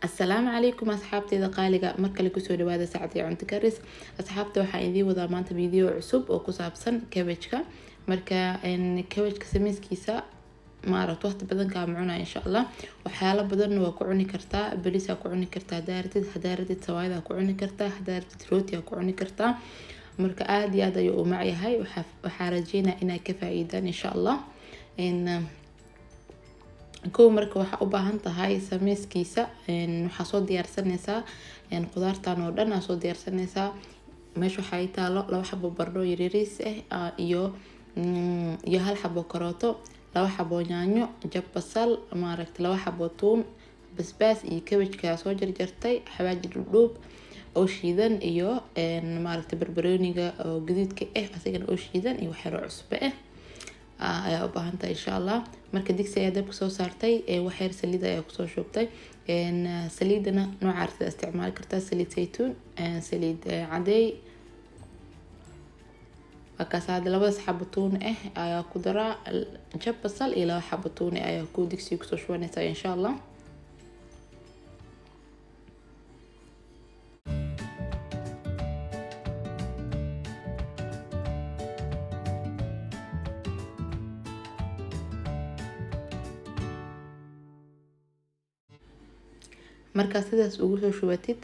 السلام عليكم أصحابتي qaaliga marka la kusoo dhawaada saacadii cunto karis asxaabta waxaan idiin wadaa maanta video cusub oo ku saabsan cabbage-ka marka cabbage-ka sameyskiisa ma aragto waqti badan ka macuna insha Allah waxyaalo badan waa ku cuni kartaa bariis ku cuni kartaa hadaartid sawaayada ku cuni kartaa hadaartid rooti ku cuni kartaa marka aad iyo aad ayuu u macyahay waxaan rajeynayaa inay ka faa'iidaan insha Allah كو marka waxa u baahan tahay sameyskiisa waxa soo diyaarsanaysaa qudaartan oo dhan soo diyaarsanaysaa meesha waxa ay taalo laba xabo baradho yariis ah iyo hal xabo karooto laba xabo yaanyo jab basal ma aragtay laba xabo tuun basbaas iyo cabbage-ka soo jarjartay xawaaji dhudhub oo shiidan iyo ma aragtay barbarooniga oo gaduudka asigana oo shiidan iyo waxyaro cusub ayaa u baahan tahay insha Allah marka digsi ayaa dabka soo saartay wax yar saliid ayaa ku soo shubtay saliidana nooca aad isticmaali kartaa saliid saytuun saliid caday wakaasad laba xabo tuun ayaa ku daraa jab basal iyo laba xabo tuun ayaa ku digsi ku soo shubanaysaa insha Allah marka sidaas ugu soo shubatid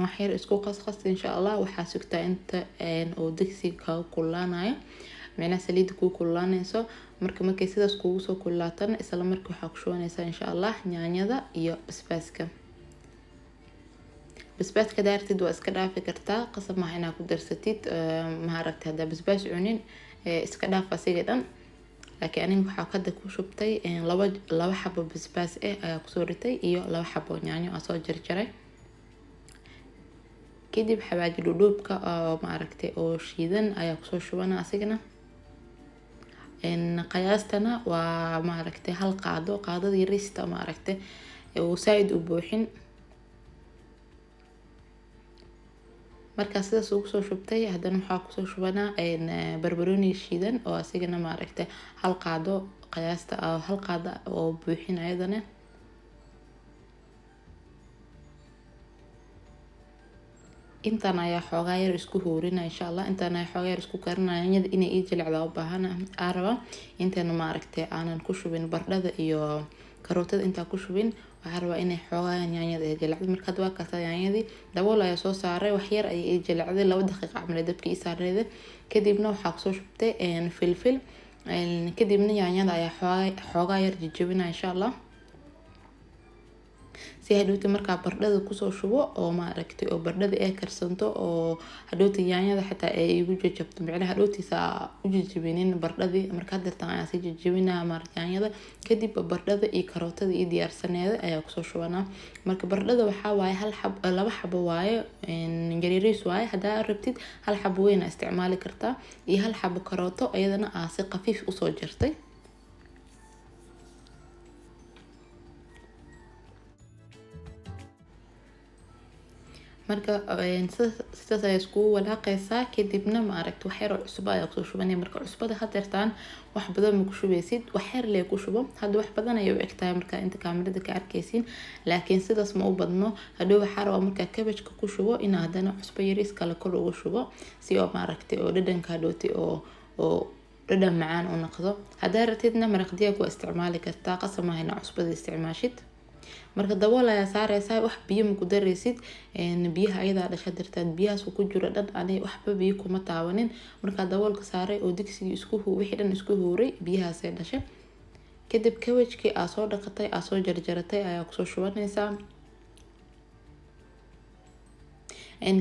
wax yar isku qasqas insha Allah waxa sugtaa inta oo digsiga kululaanayo meena saliid ku kululaanayso markay sidaas kugu soo kululaatan isla markii waxa ku shubanaysaa insha Allah yaanyada iyo basbaaska daartid waa iska dhaafi kartaa qasab ma inaad ku darsatid ma aragtay hada basbaas cunin iska dhaaf asiga dhan laakiin aniga waxa hadda ku shubtay laba xabo basbaas ayaa ku soo ritay iyo laba xabo yaanyo soo jarjaray kadib xawaaji dhudhubka oo ma aragtay oo shiidan ayaa ku soo shubana asigana qiyaastana waa ma aragtay hal qaadada yariista ma aragtay oo saaid u buuxin marka sidaas ugu soo shubtay hadana waxa ku soo shubanaa barbarooni shiidan oo asigana ma aragtay hal qaado qiyaasta hal qaado oo buuxin ayadana intaan ayaa xoogaa yar isku huurina insha Allah intaan ayaa xoogaa yar isku karinaya yaanyada inay ii jilcdo u baahan araba intaan ma aragtay aanan ku shubin baradhada iyo karootada inta ku shubin waxaan rabaa inay xoogaa yaanyada ay jilcdo marka waa ka yaanyadii dabool ayaa soo saaray wax yar ay jilcday 2 daqiiqo camal dabkii saareeyay kadibna waxa ku soo shubtay filfil kadibna yaanyada ayaa xoogaa yar jijibina insha Allah si hadhooti marka baradhada ku soo shubo oo ma aragtay oo baradhada ay karsanto oo hadhooti yaanyada xitaa ay igu jajabto macnaha hadhootiisa u jijibinin baradhadii marka hadda aan si jijibina yaanyada kadib baradhada iyo karootada iyo diyaarsaneeda ayaa ku soo shubana marka baradhada waxa waaye laba xabo waaye yariis waaye hadaa rabtid hal xabo weyn isticmaali kartaa iyo hal xabo karooto ayadana si qafiif u soo jartay marka sidaas ay isku walaaqaysaa kadibna ma aragtay wax yar oo cusub ayaa ku shubanay marka cusbada hadeertaan wax badan ma ku shubeysid wax yar lee ku shubo hadda wax badan ayay u egtahay marka inta kaamirada ka arkaysiin laakiin sidaas ma u badno hadhow waxa rabaa marka cabbage-ka ku shubo in hadana cusbo yariis kale kor ugu shubo si oo ma aragtay oo dhadhanka hadhooti oo dhadhan macaan u noqdo hadaa rabtidna maraq digaag waa isticmaali kartaa qasab ma hayna cusbada isticmaashid marka dabool ayaa saaraysaa wax biyo ma ku dareysid biyaha ayada dhasha dartaan biyahaas ku jiro dhan aanay waxba biyo kuma taawanin marka daboolka saaray oo digsiga wixii dhan isku huuray biyahaas ay dhashay kadib cabbage-kii soo dhaqatay soo jarjaratay ayaa ku soo shubanaysaa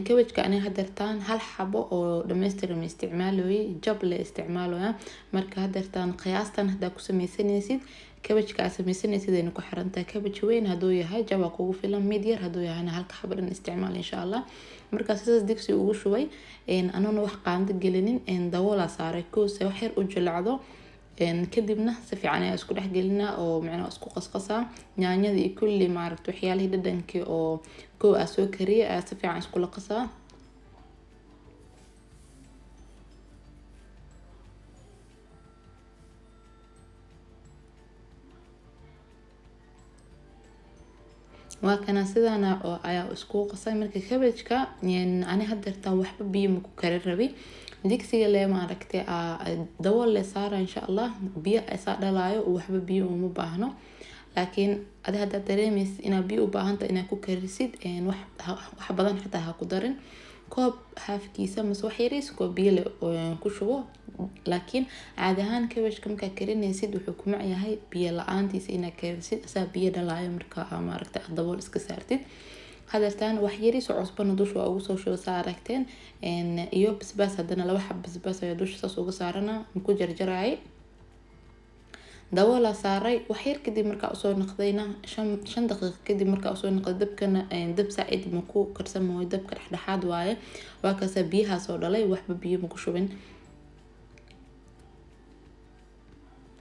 cabbage-ka aniga hadeertaan hal xabo oo dhameystiran isticmaalooyay jab la isticmaaloya marka hadeertaan qiyaastan hadaa ku sameysanaysid cabbage-ka sameysanaysid ay ku xirantahay cabbage weyn haduu yahay jab kugu filan mid yar haduu yahay halka xabo dhan isticmaal insha Allah marka sidaas digsi ugu shubay anana wax qaando gelinin dabool saaray koos wax yar u jilcdo kadibna si fiican ayaa isku dhex gelinaa oo macnaha isku qasqasaa yaanyada iyo kulli ma aragtay waxyaalaha dhadhanka oo soo kariyay si fiican isku laqasaa waa kana sidana oo ayaa isku qasay marka cabbage-ka ani hadeerta waxba biyo ma ku karin rabi digsiga le ma aragtay dabool le saara insha Allah biyo isa dhalaayo waxba biyo uma baahno laakiin hada dareemaysid inaad biyo u baahan tahay inaad ku karisid wax badan xitaa ha ku darin koob halfkiisa mas wax yariis koob biyo leh ku shubo laakiin caadi ahaan cabbage-ka marka karinaysid wuxuu ku macyahay biyo la'aantiisa inaad karisid asaa biyo dhalaayo marka ma aragtay dabool iska saartid hadeertaan wax yariis oo cusbana dusha ugu soo shubo saa aragteen iyo basbaas hadana laba xab basbaas ayaa dusha saas uga saarana ku jarjaraay dabool saaray wax yar kadib marka soo noqdayna 5 daqiiqo kadib marka soo noqday dabkana dab saaid ma ku karsamo dabka dhexdhexaad waaye waa kaasa biyaha soo dhalay waxba biyo ma ku shubin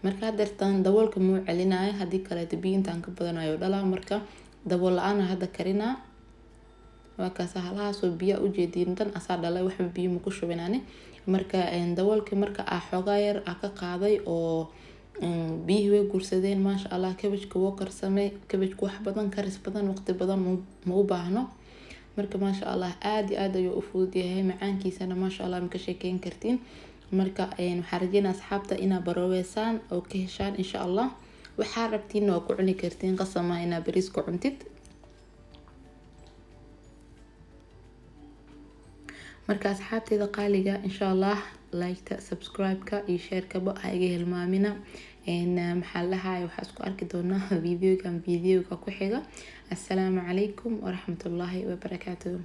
marka hadeertaan daboolka muu celinaayo hadii kale biyo intaan ka badanayo dhalaa marka dabool la'aan hada karina waa kaasa halahaasoo biyo u jeedin dan asaa dhalay waxba biyo ma ku shubinaani marka daboolka marka xoogaa yar ka qaaday oo biyo way guursadeen maasha Allah cabbage-ka wuu karsamay cabbage-ku wax badan karis badan waqti badan ma u baahno marka maasha Allah aad iyo aad ayuu u fudud yahay macaankiisana maasha Allah ma ka sheekeyn kartiin marka waxaan rajeynaa asxaabta inaa barooweysaan oo ka heshaan insha Allah waxaa rabtiin oo ku cuni kartiin qasama inaa bariis ku cuntid marka asxaabteeda qaaliga insha Allah like subscribe-ka iyo share-kaba ha iga hilmaamina maxaa lahaay waxa isku arki doonaa videoga ku xiga assalaamu calaykum wa rahmatullaahi wa barakaatuh